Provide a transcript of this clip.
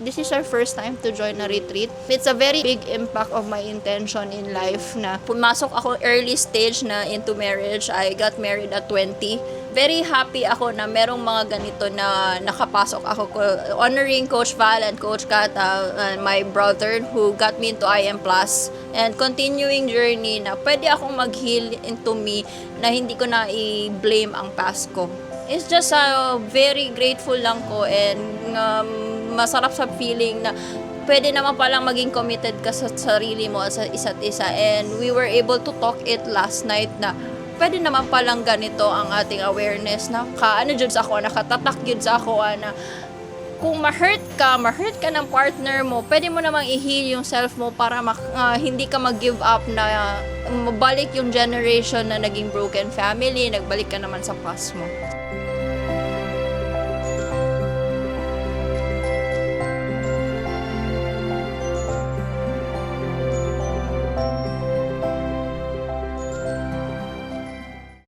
This is our first time to join a retreat. It's a very big impact of my intention in life na pumasok ako early stage na into marriage. I got married at 20. Very happy ako na merong mga ganito na nakapasok ako. Honoring Coach Val and Coach Kat, my brother who got me into IM Plus. And continuing journey na pwede akong mag-heal into me na hindi ko na i-blame ang past ko. It's just very grateful lang ko and masarap sa feeling na pwede naman palang maging committed ka sa sarili mo at sa isa't isa. And we were able to talk it last night na pwede naman palang ganito ang ating awareness na nakatatak yun sa ako na kung ma-hurt ka ng partner mo, pwede mo namang i-heal yung self mo para hindi ka mag-give up na mabalik yung generation na naging broken family, nagbalik ka naman sa past mo.